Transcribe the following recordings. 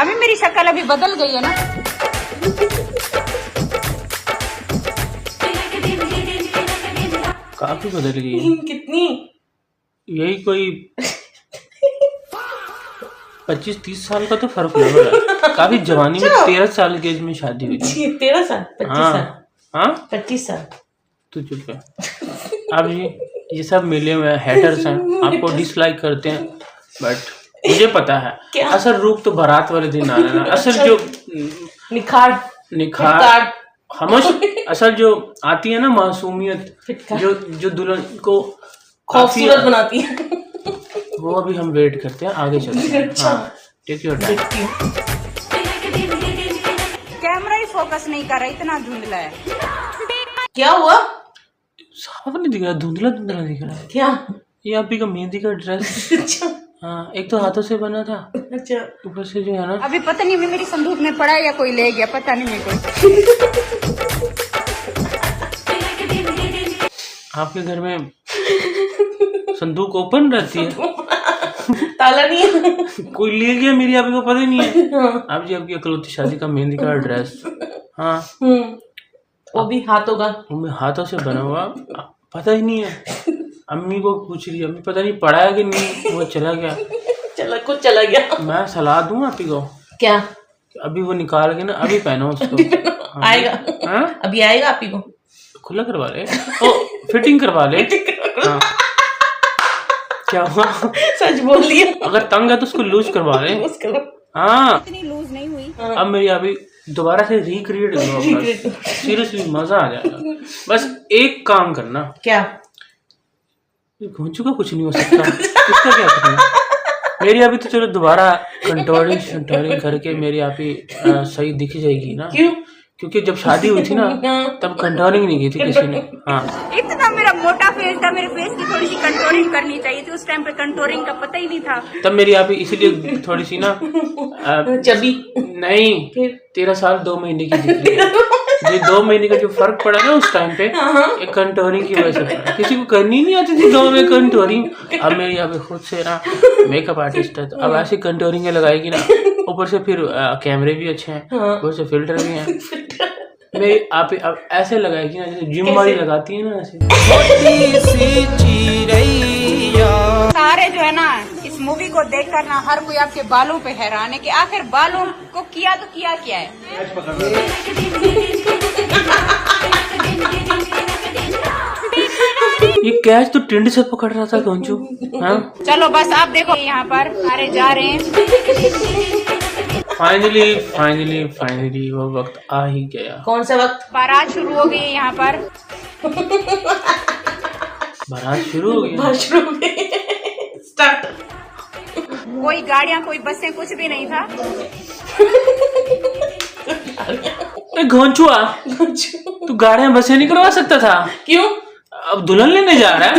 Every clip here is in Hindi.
अभी मेरी शक्ल अभी बदल गई है ना। काफी बदल गई है। कितनी? यही कोई 25-30 साल का तो फर्क लग रहा है। काफी जवानी में 13 साल की एज में शादी हुई थी। 13 साल 25 साल हाँ 25 साल। तो चुप कर। अब ये सब मिले हुए हेटर्स हैं, आपको डिसलाइक करते हैं, बट मुझे पता है क्या? असल रूप तो बारात वाले दिन आना ना। असल जो निखार हमश असल जो आती है ना मासूमियत, जो दुल्हन को खूबसूरत बनाती है, वो अभी हम वेट करते हैं, आगे चलते हैं। हाँ, टेक योर टाइम। कैमरा ही फोकस नहीं कर रहा, इतना धुंधला है। क्या हुआ? साफ नहीं दिख रहा, धुंधला धुंधला दिख रहा है। क्या? ये आप ही का मेहंदी का ड्रेस। अच्छा हाँ, एक तो हाथों से बना था, अच्छा। ऊपर से जो है ना। अभी पता नहीं मेरी संदूक में पड़ा है या कोई ले गया, पता नहीं मेरे को। आपके घर में संदूक ओपन रहती है? ताला नहीं है। कोई ले गया, मेरी आप को पता ही नहीं है। हाँ। आप जी आपकी अकलौती शादी का मेहंदी का ड्रेस। हाँ वो भी हाथों का, वो हाथों से बना हुआ, पता ही नहीं है। अम्मी को पूछ रही है, अम्मी पता नहीं पड़ा है कि नहीं, वो चला गया। चला गया। मैं सलाह दूं आप ही को, क्या? अभी वो निकाल के ना अभी पहनो उसको। आएगा। हाँ? अभी आएगा आप ही को। खुला करवा ले, ओ फिटिंग करवा ले। हाँ। क्या हुआ? सच बोल दिया। अगर तंग है तो उसको लूज करवा ले। हाँ, इतनी लूज नहीं हुई। अब मेरी अभी दोबारा से रिक्रिएट करो, सीरियसली मजा आ जाएगा। बस एक काम करना। क्या? घोंचू का कुछ नहीं हो सकता, इसका क्या करना। मेरी अभी तो चलो दोबारा कंटोरिंग करके मेरी आप ही सही दिख जाएगी ना। क्यों? क्योंकि जब शादी हुई थी ना तब कंटोरिंग नहीं की थी किसी ने। हाँ, इतना मेरा मोटा फेस था, मेरे फेस की थोड़ी सी कंटोरिंग करनी चाहिए थी। उस टाइम पे कंटोरिंग का पता ही नहीं था। तब मेरी आप ही इसीलिए थोड़ी सी ना चबी नहीं, फिर 13 साल 2 महीने की दिख रही है। ये 2 महीने का जो फर्क पड़ा ना उस टाइम पे, एक कंटोरिंग की वजह से पड़ा। किसी को करनी नहीं आती थी गाँव में कंटोरिंग। अब मेरी यहाँ पे खुद से ना मेकअप आर्टिस्ट है, तो अब ऐसी कंटोरिंग लगाएगी ना। ऊपर से फिर कैमरे भी अच्छे हैं, ऊपर से फिल्टर भी हैं। मेरी आप अब ऐसे लगाएगी ना जैसे जिम वाली लगाती है ना, ऐसे। सारे जो है ना इस मूवी को देखकर ना हर कोई आपके बालों पे हैरान है कि आखिर बालों को किया तो किया क्या है। ये कैच तो टिंड से पकड़ रहा था घोंचू। हाँ, चलो बस आप देखो यहाँ पर सारे जा रहे हैं। फाइनली वो वक्त आ ही गया। कौन सा वक्त? बारात शुरू हो गई है यहाँ पर। बारात शुरू हो गई। शुरू हो गई। स्टार्ट। कोई गाड़ियाँ कोई बसें कुछ भी नहीं था। घोंचुआ, तू गाड़ियां बसें नहीं करवा सकता था? क्यों? अब दुल्हन लेने जा रहा है?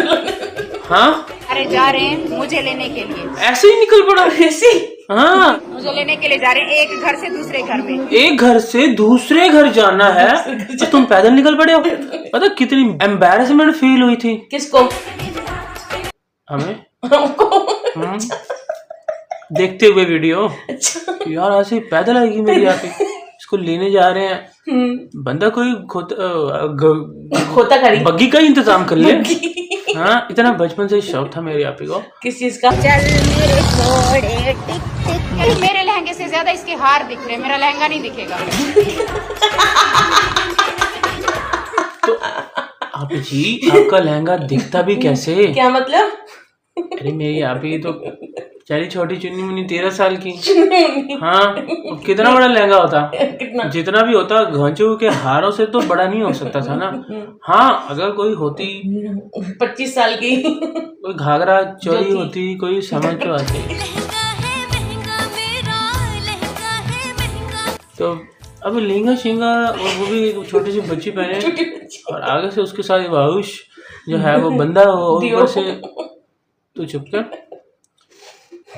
हाँ, अरे जा रहे हैं मुझे लेने के लिए। ऐसे ही निकल पड़ा। ऐसे? हाँ, मुझे लेने के लिए जा रहे हैं, एक घर से दूसरे घर में। एक घर से दूसरे घर जाना है तो तुम पैदल निकल पड़े हो। पता कितनी एम्बैरेसमेंट फील हुई थी। किसको? हमें। हमको। देखते हुए वीडियो। अच्छा। यार ऐसे ही पैदल आएगी मेरी आप ही। इसको लेने जा रहे हैं, बंदा कोई खोता खड़ी बग्गी का ही इंतजाम कर ले। हाँ, इतना बचपन से शौक था मेरे आप ही को। किस चीज का? चल मेरे घोड़े टिक टिक। मेरे लहंगे से ज्यादा इसके हार दिख रहे, मेरा लहंगा नहीं दिखेगा। तो आप जी आपका लहंगा दिखता भी कैसे? क्या मतलब? अरे मेरी आप ही तो चली छोटी चुन्नी मुन्नी 13 साल की। हाँ, कितना बड़ा लहंगा होता? कितना? जितना भी होता घोंचू के हारों से तो बड़ा नहीं हो सकता था ना। हाँ, अगर कोई होती 25 साल की, कोई घाघरा चोरी होती, कोई समझ तो आती। तो अब लहंगा शेंगा और वो भी छोटी सी बच्ची पहने और आगे से उसके साथ वाउश जो है वो बंदा हो, ऊपर से तू चुप कर,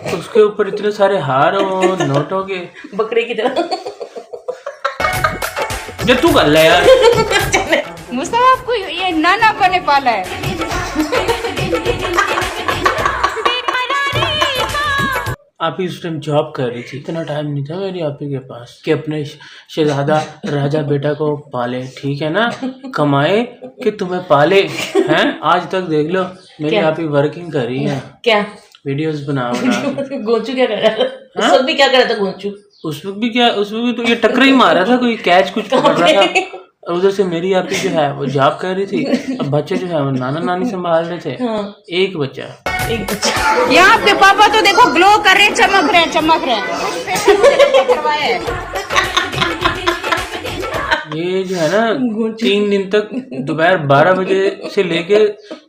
तो उसके ऊपर इतने सारे हार हो नोटों के, बकरे की तरह। जो तू कर ले यार। मुस्तफा आपको ये नाना बने पाला है। आप ही उस टाइम जॉब कर रही थी, इतना टाइम नहीं था मेरी आप ही के पास कि अपने शहजादा राजा बेटा को पाले, ठीक है ना, कमाए कि तुम्हें पाले हैं। आज तक देख लो मेरी आप ही वर्किंग कर रही है, क्या वीडियोस बना बना। गोचू क्या कर रहा था उस वक्त भी? क्या कर रहा था गोचू उस वक्त भी क्या, उस वक्त भी तो ये टक्कर ही मारा था, कोई कैच कुछ पकड़ रहा था। और उधर से मेरी आप ही जो है वो जॉब कर रही थी, अब बच्चे जो है वो नाना नानी संभाल रहे थे। एक बच्चा यहाँ पे पापा तो देखो ग्लो कर रहे हैं, चमक रहे हैं, चमक रहे हैं। कुछ फेशियल मुझे लगता है करवाया है। ये जो है ना 3 दिन तक दोपहर 12 बजे से लेके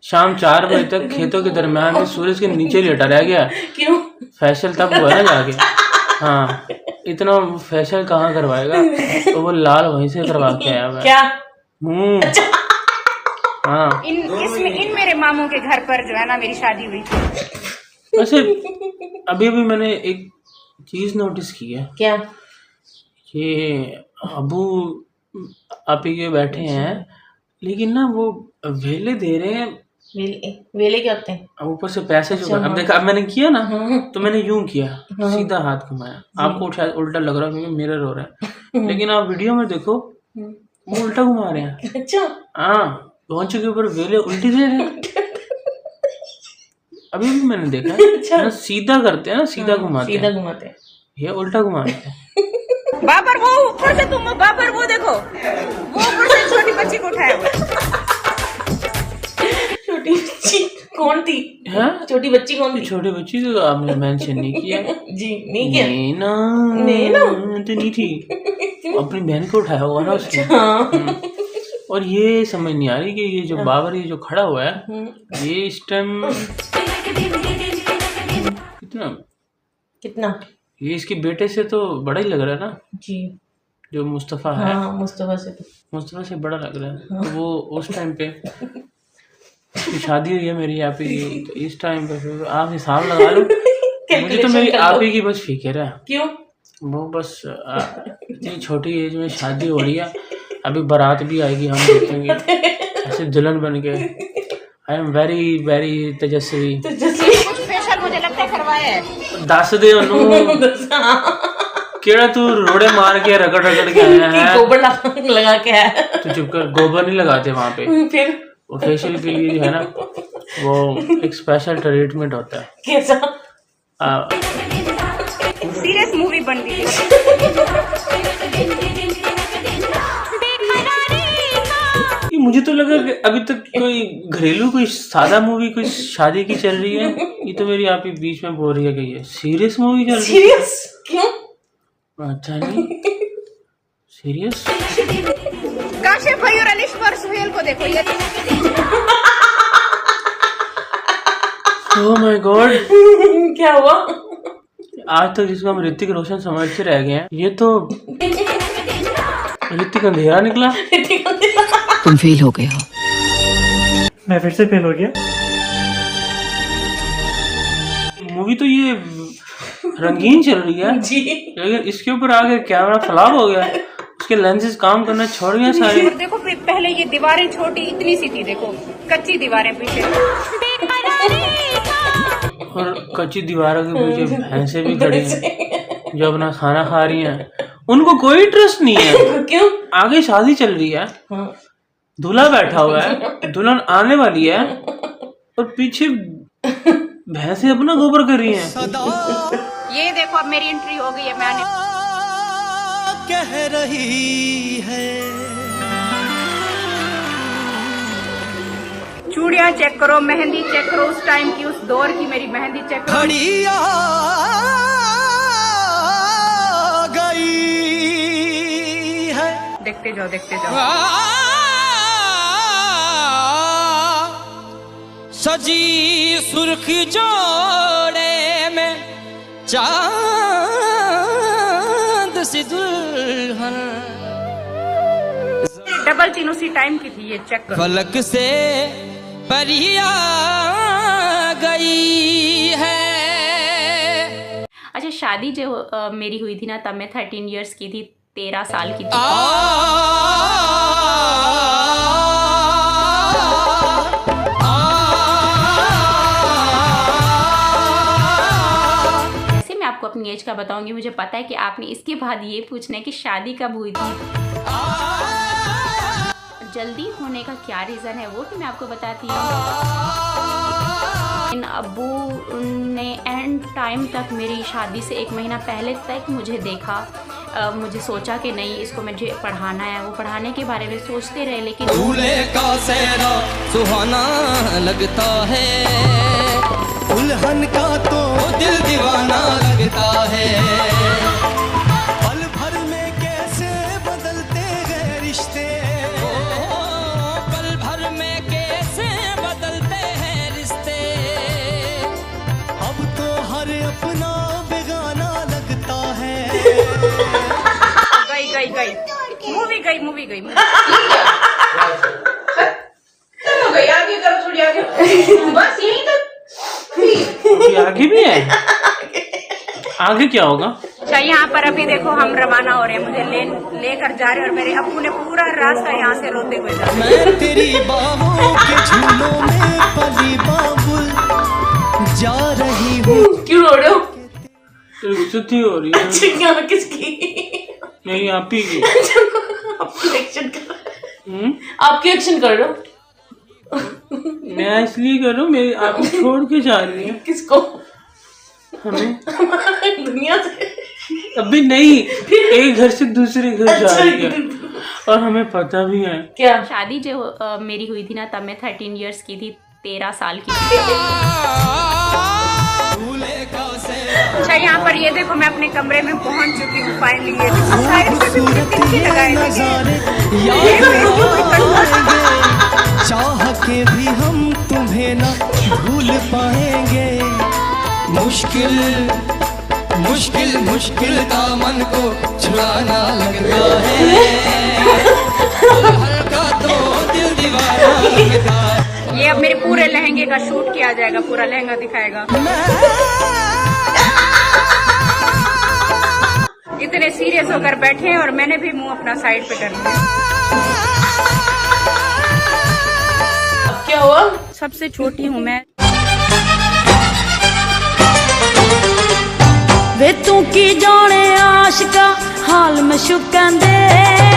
शाम 4 बजे तक खेतों के दरम्यान में सूरज के नीचे लेटा रह गया। क्यों? फेशियल तब हुआ ना जाके। हाँ, इतना फेशियल कहाँ करवाएगा, तो वो लाल वहीं से करवा के आया हुआ है। क्या? हाँ, इन मेरे मामू के घर पर जो है ना मेरी शादी हुई थी। वैसे अभी भी मैंने एक चीज नोटिस की है। क्या? ये अबू आप ही के बैठे हैं, लेकिन ना वो वेले दे रहे हैं। वेले क्या होते हैं? अब ऊपर से पैसे जो अब देखा, अब मैंने किया ना तो मैंने यूं किया, सीधा हाथ घुमाया। आपको शायद उल्टा लग रहा है क्योंकि मिरर हो रहा है, लेकिन आप वीडियो में देखो वो उल्टा घुमा रहे हैं। अच्छा। हाँ, पहुंचे के ऊपर वेले उल्टी दे रहे हैं। अभी भी मैंने देखा अच्छा। ना, सीधा करते हैं ना, सीधा घुमाते हैं, सीधा घुमाते हैं, ये उल्टा घुमाते हैं। बाबर वो ऊपर से, तुम बाबर वो देखो, वो ऊपर से छोटी बच्ची को उठाया हुआ है। छोटी बच्ची कौन थी? हाँ, छोटी बच्ची कौन थी? छोटी बच्ची तो आपने मेंशन नहीं किया। जी नहीं किया। नैना तो नहीं थी, अपनी बहन को उठाया हुआ ना उसने। और ये समझ नहीं आ रही कि ये जो बाबर ये जो खड़ा हुआ है ये इस टाइम कितना ये इसके बेटे से तो बड़ा ही लग रहा है ना जी, जो मुस्तफ़ा है। हाँ, मुस्तफ़ा से बड़ा लग रहा है। तो वो उस टाइम पे शादी हुई है मेरी आप ही की, तो इस टाइम पे फिर आप हिसाब लगा लो। मुझे तो मेरी आप ही की बस फिक्र है। क्यों? वो बस इतनी छोटी एज में शादी हो रही है, अभी बारात भी आएगी, हम देखेंगे ऐसे दुल्हन बन के। आई एम वेरी वेरी तेजस्वी। कुछ फेशियल मुझे लगता है करवाया है। दस दे उन्होंने केड़ा तू रोड़े मार के रगड़ रगड़ के आया है, गोबर लगा के आया। तू चुप कर, गोबर नहीं लगाते वहाँ पे। फिर वो फेशियल के लिए है ना, वो एक स्पेशल ट्रीटमेंट होता है। कैसा? सीरियस मूवी बन गई है। ये मुझे तो लगा कि अभी तक कोई घरेलू कोई सादा मूवी कोई शादी की चल रही है, ये तो मेरी आप ही बीच में बोल रही है कि ये सीरियस मूवी चल रही है। सीरियस क्यों? अच्छा नहीं सीरियस। काशिफ भाई और अलिश्वर सुहेल को देखो, ये ओह माय गॉड, क्या हुआ? आज तक जिसको हम ऋतिक रोशन समझते रह गए हैं, ये तो ऋतिक अंधेरा निकला। तुम फेल हो गए हो। मैं फिर से फेल हो गया। मूवी तो ये रंगीन चल रही है जी, लेकिन इसके ऊपर आगे कैमरा फ्लॉप हो गया, उसके लेंसेज काम करना छोड़ गए सारे। और देखो पहले ये दीवारें छोटी इतनी सी थी, देखो कच्ची दीवारें पीछे। और कच्ची दीवारों के पीछे भैंसे भी खड़ी हैं जो अपना खाना खा रही हैं, उनको कोई इंटरेस्ट नहीं है। क्यों? आगे शादी चल रही है, दूल्हा बैठा हुआ है, दुल्हन आने वाली है और पीछे भैंसे अपना गोबर कर रही हैं। ये देखो अब मेरी एंट्री हो गई है, मैं आने कह रही है। चूड़ियां चेक करो, मेहंदी चेक करो, उस टाइम की उस दौर की मेरी मेहंदी चेक करो। घड़ी आ गई है। देखते जाओ देखते जाओ। सजी सुर्ख जोड़े में चांद सी दुल्हन, डबल तीन उसी टाइम की थी, ये चेक करो। फलक से परिया गई है। अच्छा, शादी जो मेरी हुई थी ना, तब मैं 13 इयर्स की थी, 13 साल की थी। अपनी एज का बताऊंगी। मुझे पता है कि आपने इसके बाद ये पूछना है कि शादी कब हुई थी। जल्दी होने का क्या रीज़न है वो भी मैं आपको बताती हूँ। अब्बू ने एंड टाइम तक मेरी शादी से 1 महीना पहले तक मुझे देखा। मुझे सोचा कि नहीं, इसको मुझे पढ़ाना है। वो पढ़ाने के बारे में सोचते रहे, लेकिन दूल्हे का सेहरा सुहाना लगता है, दुल्हन का तो दिल दीवाना लगता है। पल भर में कैसे बदलते हैं रिश्ते, पल भर में कैसे बदलते हैं रिश्ते। अब तो हर अपना बेगाना लगता है। गई मूवी गई आगे करो, थोड़ी आगे। बस यहीं तक। ये आगे भी है? आगे क्या होगा? अच्छा, यहाँ पर अभी देखो हम रवाना हो रहे हैं। मुझे लेकर जा रहे हैं और मेरे अब्बू ने पूरा रास्ता यहाँ से रोते हुए जा रहे हैं। मैं तेरी बाहों के झूलों में पली बाबुल जा रही हूँ। क्यों रो रहे हो? बेइज्जती हो रही है। अच्छा, क्या किसकी? नहीं, आप ही की। आपकी एक्शन कर, आपकी एक्शन कर रहे हो। मैं इसलिए कर रहा हूँ, मेरी आप छोड़ के जा रही है। किसको? हमें दुनिया से। अभी नहीं, एक घर से दूसरे घर जा रही है और हमें पता भी है। क्या? शादी जो मेरी हुई थी ना, तब मैं 13 इयर्स की थी, 13 साल की थी। अच्छा, यहाँ पर ये देखो मैं अपने कमरे में पहुंच चुकी हूँ फाइनली। ये साइड से भी मुझे तिनके लगाए चाह के भी हम तुम्हें ना भूल पाएंगे। मुश्किल मुश्किल मुश्किल दामन को छुड़ाना लगता है, हल्का तो दिल दीवाना लगता है। ये अब मेरे पूरे लहंगे का शूट किया जाएगा, पूरा लहंगा दिखाएगा। इतने सीरियस होकर बैठे हैं और मैंने भी मुंह अपना साइड पे कर लिया। अब क्या हुआ? सबसे छोटी हूँ मैं। वे तू की जाने आशिका हाल में शुकन दे।